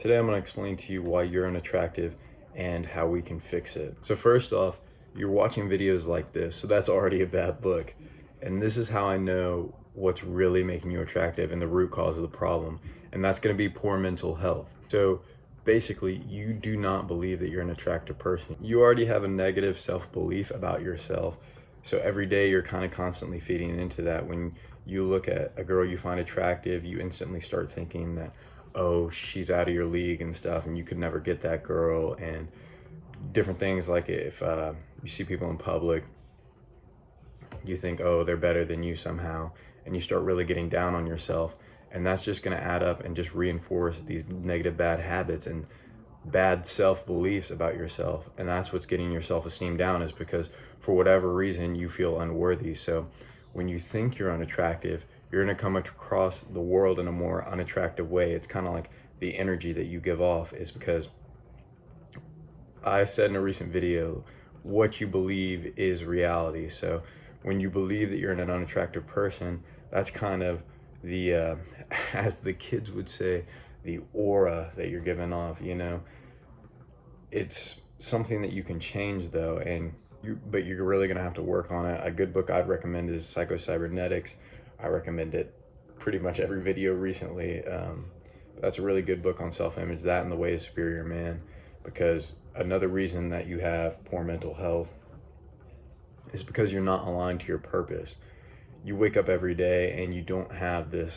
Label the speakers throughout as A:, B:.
A: Today I'm going to explain to you why you're unattractive and how we can fix it. So first off, you're watching videos like this, so that's already a bad look. And this is how I know what's really making you attractive and the root cause of the problem. And that's going to be poor mental health. So basically, you do not believe that you're an attractive person. You already have a negative self-belief about yourself. So every day you're kind of constantly feeding into that. When you look at a girl you find attractive, you instantly start thinking that, oh, she's out of your league and stuff, and you could never get that girl, and different things. Like if you see people in public, you think, oh, they're better than you somehow, and you start really getting down on yourself, and that's just going to add up and just reinforce these negative bad habits and bad self-beliefs about yourself. And that's what's getting your self-esteem down, is because for whatever reason you feel unworthy. So when you think you're unattractive, you're going to come across the world in a more unattractive way. It's kind of like the energy that you give off is because I said in a recent video, what you believe is reality. So when you believe that you're an unattractive person, that's kind of the, as the kids would say, the aura that you're giving off, you know. It's something that you can change though, but you're really gonna have to work on it. A good book I'd recommend is Psycho-Cybernetics. I recommend it pretty much every video recently. That's a really good book on self-image, that and The Way of Superior Man, because another reason that you have poor mental health is because you're not aligned to your purpose. You wake up every day and you don't have this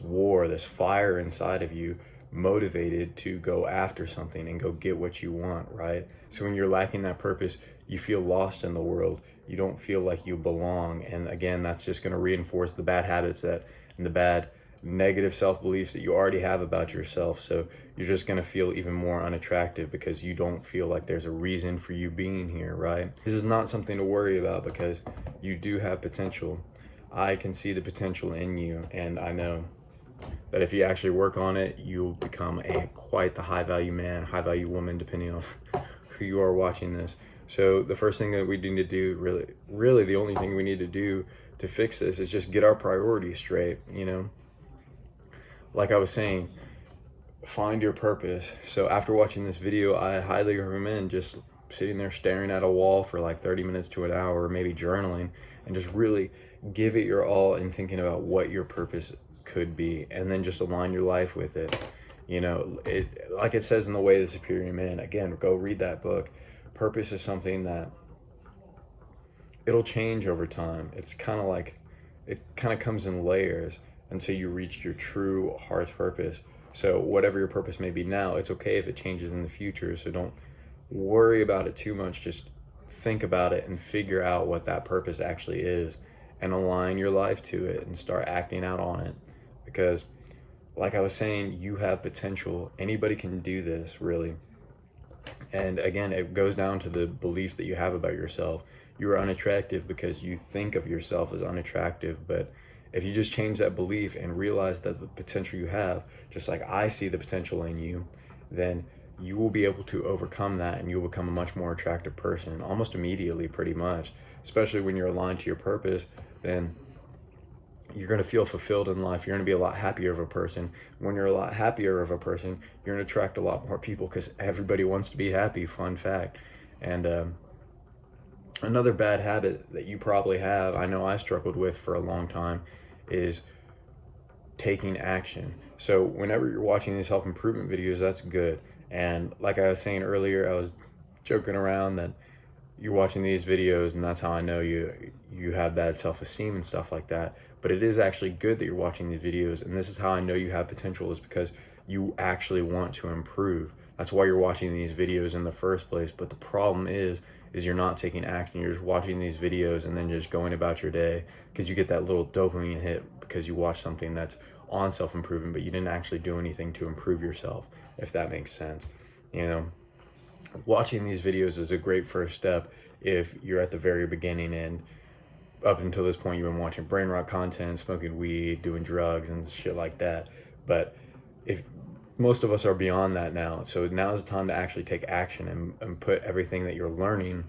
A: war, this fire inside of you, motivated to go after something and go get what you want, right? So when you're lacking that purpose, you feel lost in the world. You don't feel like you belong. And again, that's just going to reinforce the bad habits and the bad negative self-beliefs that you already have about yourself. So you're just going to feel even more unattractive because you don't feel like there's a reason for you being here, right? This is not something to worry about because you do have potential. I can see the potential in you, and I know that if you actually work on it, you'll become quite the high value man, high value woman, depending on who you are watching this. So the first thing that we need to do, really the only thing we need to do to fix this, is just get our priorities straight, you know? Like I was saying, find your purpose. So after watching this video, I highly recommend just sitting there staring at a wall for like 30 minutes to an hour, maybe journaling, and just really give it your all in thinking about what your purpose could be, and then just align your life with it. You know, like it says in The Way of the Superior Man. Again, go read that book. Purpose is something that it'll change over time. It's kind of like, it kind of comes in layers until you reach your true heart's purpose. So whatever your purpose may be now, it's okay if it changes in the future. So don't worry about it too much. Just think about it and figure out what that purpose actually is, and align your life to it and start acting out on it. Because like I was saying, you have potential. Anybody can do this, really. And again, it goes down to the beliefs that you have about yourself. You are unattractive because you think of yourself as unattractive. But if you just change that belief and realize that the potential you have, just like I see the potential in you, then you will be able to overcome that, and you'll become a much more attractive person almost immediately, pretty much. Especially when you're aligned to your purpose, then you're going to feel fulfilled in life. You're going to be a lot happier of a person. When you're a lot happier of a person, you're going to attract a lot more people, because everybody wants to be happy. Fun fact. And another bad habit that you probably have, I know I struggled with for a long time, is taking action. So whenever you're watching these self-improvement videos, that's good. And like I was saying earlier, I was joking around that you're watching these videos and that's how I know you have bad self-esteem and stuff like that. But it is actually good that you're watching these videos, and this is how I know you have potential, is because you actually want to improve. That's why you're watching these videos in the first place. But the problem is you're not taking action. You're just watching these videos and then just going about your day, because you get that little dopamine hit because you watch something that's on self-improvement, but you didn't actually do anything to improve yourself, if that makes sense. You know, watching these videos is a great first step if you're at the very beginning, and up until this point you've been watching brain rot content, smoking weed, doing drugs and shit like that. But if most of us are beyond that now, so now is the time to actually take action and put everything that you're learning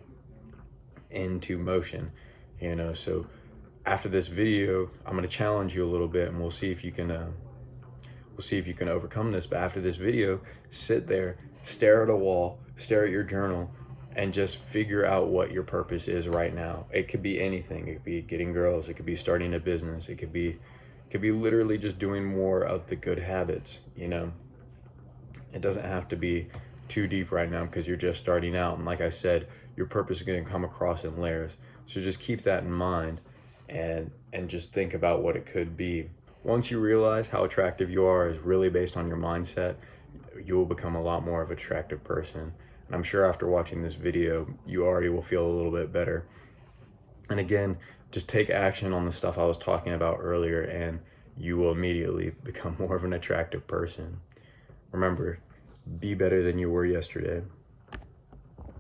A: into motion, you know. So after this video, I'm going to challenge you a little bit, and we'll see if you can we'll see if you can overcome this. But after this video, sit there, stare at a wall, stare at your journal, and just figure out what your purpose is right now. It could be anything. It could be getting girls. It could be starting a business. It could be literally just doing more of the good habits, you know? It doesn't have to be too deep right now because you're just starting out. And like I said, your purpose is going to come across in layers. So just keep that in mind and just think about what it could be. Once you realize how attractive you are is really based on your mindset, you will become a lot more of an attractive person. And I'm sure after watching this video, you already will feel a little bit better. And again, just take action on the stuff I was talking about earlier and you will immediately become more of an attractive person. Remember, be better than you were yesterday.